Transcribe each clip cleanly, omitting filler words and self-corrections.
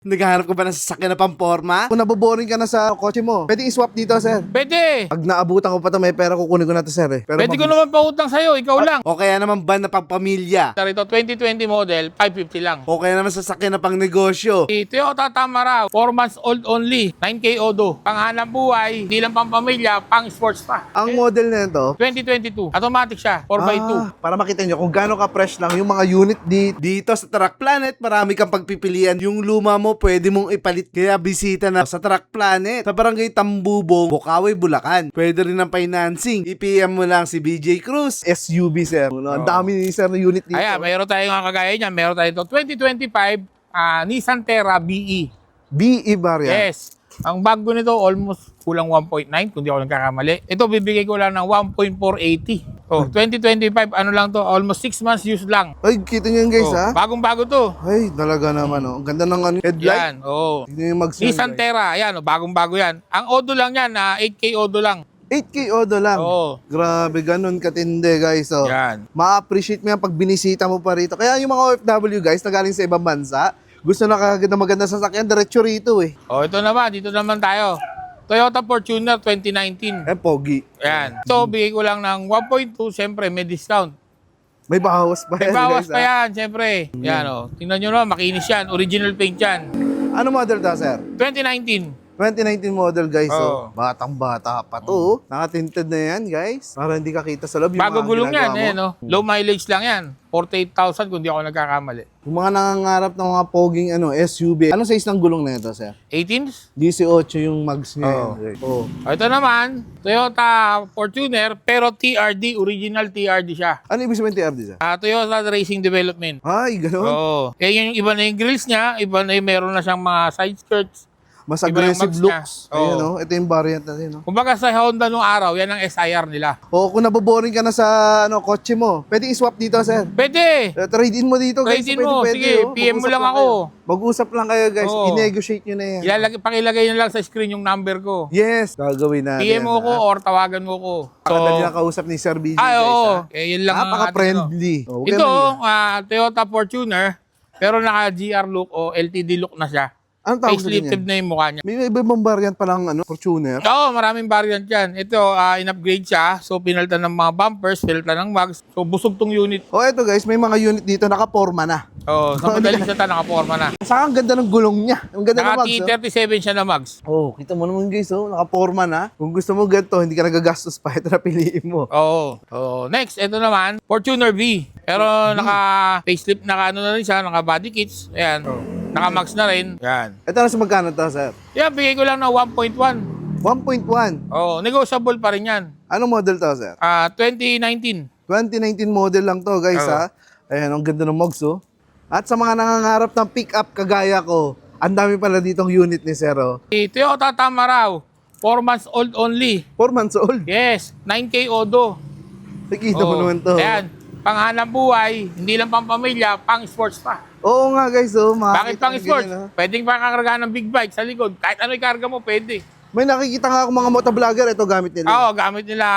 Naghahanap ka ba ng sasakyan na pamporma? Kung naboboring ka na sa kotse mo, pwede i-swap dito, sir. Pwede. Pag naabutan ko pa to, may pera kukunin ko na to, sir. Pero Pwede ko naman pautang sa'yo, ikaw lang. O kaya naman ba na pagpamilya? Ito, 2020 model, 550 lang. O kaya naman sasakyan na pang negosyo? Si Toyota Tamara, 4 months old only, 9K Odo. Panghanap buhay, hindi lang pang pamilya, pang sports pa. ang model na ito, 2022, automatic siya, 4x2. para makita nyo kung gaano ka-fresh lang yung mga unit dito. Dito sa Truck Planet, marami kang pagpipilian. Yung luma mo, pwede mong ipalit. Kaya bisita na sa Truck Planet sa Barangay Tambubong, Bukawi, Bulacan. Pwede rin ng financing. I-PM mo lang si BJ Cruz. SUV, sir. Ang dami ni sir na unit dito. Ayan, mayroon tayo nga kagaya niya, mayroon tayo ito, 2025, Nissan Terra BE. BE variant. Yes. Ang bago nito, almost kulang 1.9 kung di ako nagkakamali. Ito, bibigay ko lang ng 1.480. Oh, 2025, ano lang to, almost 6 months use lang. Ay, kita nyo yun, guys, Oh, ha? bagong-bago to. Ay, talaga naman, oh. Ang ganda ng ano, headlight. Yan, oh. Tignan nyo yung mag-sell, Nissan guys. Terra, ayan, oh, bagong-bago yan. Ang Odo lang yan, 8K Odo lang. 8K Odo lang. Oo. Grabe, ganun katindi, guys, oh. Yan. Ma-appreciate mo yan pag binisita mo pa rito. Kaya yung mga OFW, guys, na galing sa ibang bansa, gusto na kagad na maganda sasakyan, diretso rito, eh. Oh, ito naman, dito naman tayo. Toyota Fortuner 2019. Eh, pogi. Ayan. So, bigay ko lang ng 1.2, siyempre, may discount. May bawas pa May yan, bawas guys, pa ha? yan, siyempre. Yan, oh. Tingnan nyo naman, makinis yan. Original paint yan. Ano model ta, sir? 2019. 2019 model, guys. Oo. Oh. Batang-bata pa to. Oh. Nakatinted na yan, guys. Para hindi ka kita sa loob. Yung Bago mga gulong yan, ginagawa mo. no? Low mileage lang yan. 48,000 kung di ako nagkakamali. Yung mga nangangarap ng mga poging SUV. Anong size ng gulong na ito, sir? 18s? 18 yung mags niya. Oo. yan. Oh. Ito naman, Toyota Fortuner, pero TRD, original TRD siya. Ano ibig sabihin TRD, sir? Toyota Racing Development. Ay, gano'n. Oo. Eh, yung iba na yung grills niya, iba na yung meron na siyang mga side skirts. Mas Iba yung aggressive mags looks. niya. Ayun, Oo. no? Ito yung variant natin, no? Kumbaga sa Honda nung araw, yan ang SIR nila. O kung naboboring ka na sa kotse mo, pwede i-swap dito, sir. Pwede! Trade-in mo dito, guys. Trade-in mo. Sige, PM mo Mag-usap lang ako. kayo. Mag-usap lang kayo, guys. Oo. I-negotiate nyo na yan. Pakilagay nyo lang sa screen yung number ko. Yes, gagawin natin. PM mo ko ha? or tawagan mo ko. Pakadali na kausap ni Sir BJ, Ay, guys. oo. ha? Yun lang ang Napaka-friendly. ano. Okay Ito, man yan. Toyota Fortuner, pero naka-GR look o LTD look na siya. Anong tawag sa Facelifted ganyan? na yung mukha niya. May iba-ibang variant pa lang, Fortuner. Oo, maraming variant yan. Ito, in-upgrade siya. So, pinalitan ng mga bumpers, pinalitan ng mags. So, busog tong unit. O eto guys, may mga unit dito nakaporma na. Oo, sa madaling salita, nakaporma na. Saka ang ganda ng gulong niya. Ang ganda ng mags. Naka-T37 siya na mags. Oh, kita mo naman guys, nakaporma na. Kung gusto mo ganito, hindi ka nagagastos pa. Ito na piliin mo. Oo. Next, ito naman, Fortuner V. Pero naka-facelift, naka-ano na rin siya, naka-body kits. Ayan. Naka-max na rin. Yan. Ito na sa magkano to, sir? Yan, bigay ko lang ng 1.1. 1.1. Oo, negotiable pa rin yan. Anong model to, sir? 2019. 2019 model lang to, guys, Oo. ha? Ayan, ang ganda ng mags, oh. At sa mga nangangarap ng pick-up kagaya ko, ang dami pala ditong unit ni Sir, oh. Si Toyota Tamaraw, 4 months old only. 4 months old. Yes, 9K Odo. Nakikita mo Oo. naman to. Ayan, panghanap buhay, hindi lang pang pamilya, pang sports pa. Oo nga, guys, oh. Bakit makakita pang ng sports? ganyan, oh. Pwedeng pakakarga ng big bike sa likod. Kahit ano ikarga mo, pwede. May nakikita nga ako mga motovlogger, ito gamit nila. Oo, gamit nila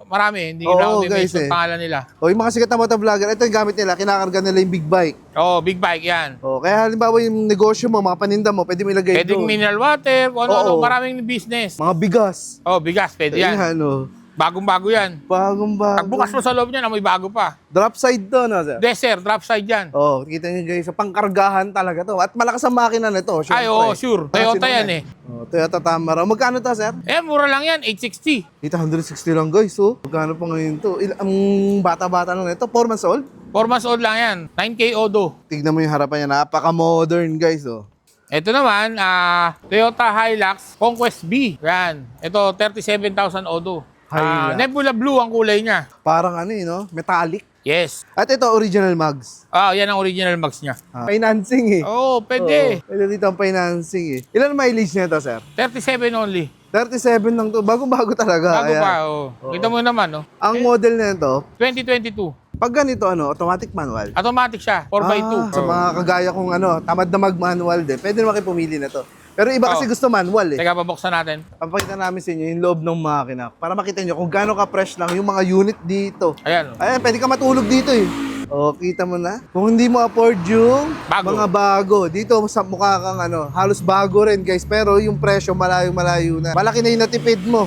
marami. Hindi Oo, na ako guys, yung pangalan nila. O, yung mga sikat na motovlogger, ito yung gamit nila, kinakarga nila yung big bike. Oo, big bike yan. O, kaya halimbawa yung negosyo mo, mga paninda mo, pwede mo ilagay Pwedeng doon. mineral water, kung ano-ano, Oo. maraming business. Mga bigas. Oh, bigas, pwede yan. Ayan, o. Bagong-bago yan. Bagong bago. Pagbukas mo sa loob niya, amoy bago pa. Drop side to, no, sir? Desert, drop side yan. Oh, kita niyo guys, sa pangkargahan talaga to. At malakas ang makina nito, syempre. Ay, oo, sure. Toyota yan eh. Oh, Toyota Tamara. Magkano to, sir? Eh, mura lang yan, 860. 860 lang, guys, oh. Magkano pa ngayon to? Ang bata-bata lang nito, 4 months old. 4 months old lang yan, 9K Odo. Tignan mo yung harapan niya, napaka-modern, guys, oh. Ito naman, Toyota Hilux Conquest B. Yan. Ito, 37,000 Odo. Hilux. Nebula Blue ang kulay niya. Parang ano, no? Metallic. Yes. At ito, original mags. Yan ang original max niya. Financing, eh. Oo, pwede. Ito dito ang financing, eh. Ilan mileage niya to, sir? 37 only. 37 lang to. Bago-bago talaga. Bago Ayan. pa, oh. Kita mo naman, oh. Ang model nito, 2022. pag ganito, automatic manual. Automatic siya, 4x2. Sa mga kagaya kong tamad na mag-manual din, pwede naman kayo pumili na to. Pero iba kasi Oo. gusto manual, eh. Teka, babuksan natin. Papakita namin sa inyo yung loob ng makina para makita nyo kung gaano ka-fresh lang yung mga unit dito. Ayan, oh. Ayan, pwede ka matulog dito, eh. O, kita mo na. Kung hindi mo afford yung Bago. mga bago, dito sa mukha kang halos bago rin guys. Pero yung presyo malayo-malayo na. Malaki na yung natipid mo.